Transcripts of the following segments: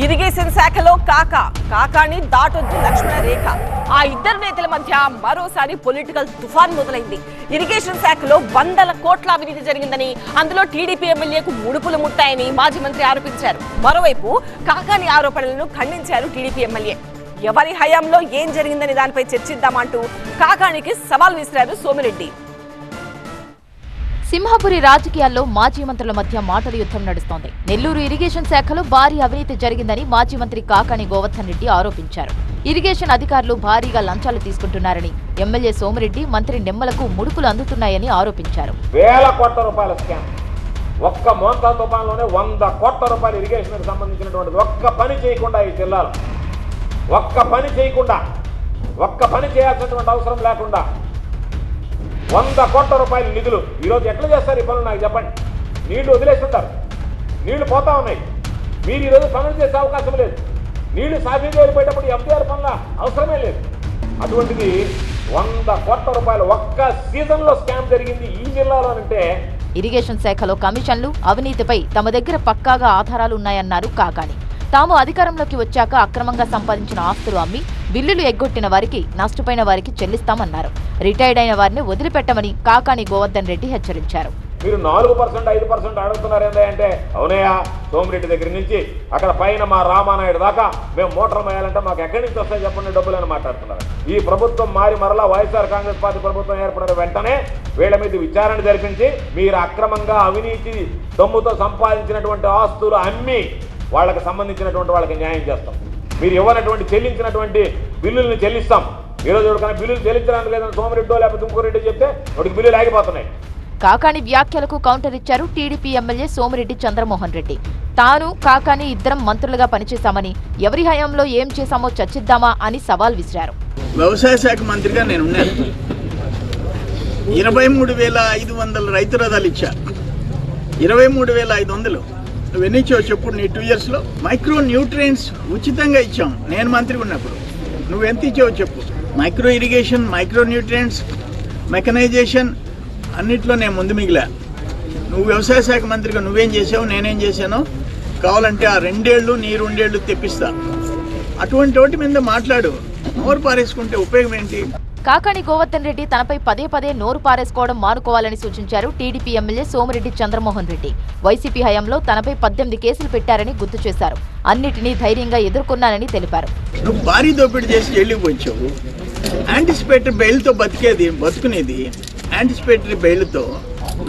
Irrigation శాఖలో కాకాని దాటొద్దు లక్ష్మణ రేఖ. ఆ ఇద్దరు నేతల మధ్య మరోసారి పొలిటికల్ తుఫాన్ మొదలైంది. ఇరిగేషన్ శాఖలో వందల కోట్ల అవినీతి జరిగిందని, అందులో టీడీపీ ఎమ్మెల్యేకు ముడుపులు ముట్టాయని మాజీ మంత్రి ఆరోపించారు. మరోవైపు కాకాని ఆరోపణలను ఖండించారు టీడీపీ ఎమ్మెల్యే. ఎవరి హయాంలో ఏం జరిగిందని దానిపై చర్చిద్దామంటూ కాకానికి సవాల్ విసిరారు సోమిరెడ్డి. సింహాపురి రాజకీయాల్లో మాజీ మంత్రుల మధ్య మాటల యుద్ధం నడుస్తోంది. నెల్లూరు ఇరిగేషన్ శాఖలో భారీ అవినీతి జరిగిందని మాజీ మంత్రి కాకాని గోవర్ధన్ రెడ్డి ఆరోపించారు. ఇరిగేషన్ అధికారులు భారీగా లంచాలు తీసుకుంటున్నారని, ఎమ్మెల్యే సోమిరెడ్డి మంత్రి నిమ్మలకు ముడుపులు అందుతున్నాయని ఆరోపించారు. వేల కోట్ల రూపాయల స్కామ్ ఒక్క మోంతా తుఫాన్లోనే 100 కోట్ల రూపాయలు ఇరిగేషన్ సంబంధించినటువంటి ఒక్క పని చేయకుండా ఈ జిల్లాలో ఒక్క పని చేయాల్సినటువంటి అవసరం లేకుండా 100 కోట్ల రూపాయల నిధులు ఈరోజు ఎట్లా చేస్తారు ఈ పనులు నాకు చెప్పండి. నీళ్లు వదిలేస్తుంటారు, నీళ్లు పోతా ఉన్నాయి, మీరు ఈరోజు పనులు చేసే అవకాశం లేదు. నీళ్లు సాఫీగా వెళ్ళిపోయేటప్పుడు ఎఫ్డీఆర్ పనుల అవసరమే లేదు. అటువంటిది 100 కోట్ల రూపాయలు ఒక్క సీజన్లో స్కామ్ జరిగింది ఈ జిల్లాలోనంటే. ఇరిగేషన్ శాఖలో కమిషన్లు, అవినీతిపై తమ దగ్గర పక్కాగా ఆధారాలు ఉన్నాయన్నారు కాకాని. తాము అధికారంలోకి వచ్చాక అక్రమంగా సంపాదించిన ఆస్తులు అమ్మి బిల్లులు ఎగ్గొట్టిన వారికి, నష్టపోయిన వారికి చెల్లిస్తామన్నారు. రిటైర్డ్ అయిన వారిని వదిలిపెట్టమని కాకాని గోవర్ధన్ రెడ్డి హెచ్చరించారు. మీరు 4%, 5% అడుగుతున్నారు ఏంటంటే, అవునయ్యా సోమిరెడ్డి దగ్గర నుంచి అక్కడ పైన మా రామానాయుడు దాకా మేము మోటార్లు వేయాలంటే మాకు ఎక్కడి నుంచి వస్తాయి చెప్పండి డబ్బులు అని మాట్లాడుతున్నారు. ఈ ప్రభుత్వం మారి మరలా వైఎస్ఆర్ కాంగ్రెస్ పార్టీ ప్రభుత్వం ఏర్పడిన వెంటనే వీళ్ళ మీద విచారణ జరిపించి మీరు అక్రమంగా అవినీతి దమ్ముతో సంపాదించినటువంటి ఆస్తులు అమ్మి వాళ్ళకి సంబంధించినటువంటి వాళ్ళకి న్యాయం చేస్తాం. మీరు ఇవ్వనటువంటి చెల్లించినటువంటి బిల్లుల్ని చెల్లిస్తాం. ఈరోజు ఎవరికైనా బిల్లులు చెల్లించడానికి లేదని సోమిరెడ్డో లేకపోతే ఇంకో రెడ్డి చెప్తే వాడికి బిల్లులు ఆగిపోతున్నాయి. కాకాని వ్యాఖ్యలకు కౌంటర్ ఇచ్చారు టీడీపీ ఎమ్మెల్యే సోమిరెడ్డి చంద్రమోహన్ రెడ్డి. తాను కాకాని ఇద్దరం మంత్రులుగా పనిచేశామని, ఎవరి హయాంలో ఏం చేశామో చర్చిద్దామా అని సవాల్ విసిరారు. వ్యవసాయ శాఖ మంత్రిగా నేను ఉన్నాను. 23,500 రైతు రథాలు ఇచ్చా. 23,500 నువ్వెన్ని ఇచ్చావు చెప్పు నీ 2 yearsలో? మైక్రో న్యూట్రియంట్స్ ఉచితంగా ఇచ్చాం నేను మంత్రిగా ఉన్నప్పుడు. నువ్వెంత ఇచ్చావు చెప్పు? Micro irrigation, micro nutrients, mechanisation అన్నిట్లో నేను ముందు మిగిలా. నువ్వు వ్యవసాయ శాఖ మంత్రిగా నువ్వేం చేసావు, నేనేం చేశానో కావాలంటే ఆ 2 ఏళ్ళు నీ 2 ఏళ్ళు తెప్పిస్తా. అటువంటి వాటి మీద మాట్లాడు. నోరు పారేసుకుంటే ఉపయోగం ఏంటి? కాకాని గోవర్ధన్ రెడ్డి తనపై పదే నోరు పారేసుకోవడం మానుకోవాలని సూచించారు TDP MLA Somireddy Chandramohan Reddy. YCP హయాంలో తనపై 18 కేసులు పెట్టారని గుర్తు చేశారు. అన్నిటినీ ధైర్యంగా ఎదుర్కొన్నానని తెలిపారు. నువ్వు భారీ దోపిడీ చేసి జైలుకి వచ్చావు. యాంటిసిపేటరీ బెయిల్తో బతుకునేది యాంటిసిపేటరీ బెయిల్తో.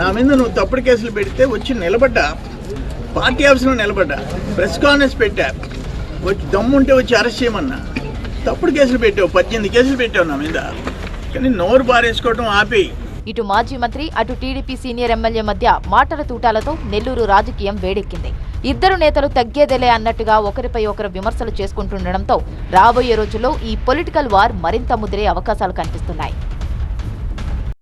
నా మీద నువ్వు తప్పుడు కేసులు పెడితే వచ్చి నిలబడ్డా, పార్టీ ఆఫీసులో నిలబడ్డా, ప్రెస్ కాన్ఫరెన్స్ పెట్టా, వచ్చి దమ్ముంటే వచ్చి అరెస్ట్ చేయమన్నా. తప్పుడు కేసులు పెట్టావు, 18 కేసులు పెట్టావు నా మీద. కానీ నోరు పారేసుకోవటం ఆపి. ఇటు మాజీ మంత్రి, అటు టీడీపీ సీనియర్ ఎమ్మెల్యే మధ్య మాటల తూటాలతో నెల్లూరు రాజకీయం వేడెక్కింది. ఇద్దరు నేతలు తగ్గేదేలే అన్నట్టుగా ఒకరిపై ఒకరు విమర్శలు చేసుకుంటుండటంతో రాబోయే రోజుల్లో ఈ పొలిటికల్ వార్ మరింత ముదిరే అవకాశాలు కనిపిస్తున్నాయి.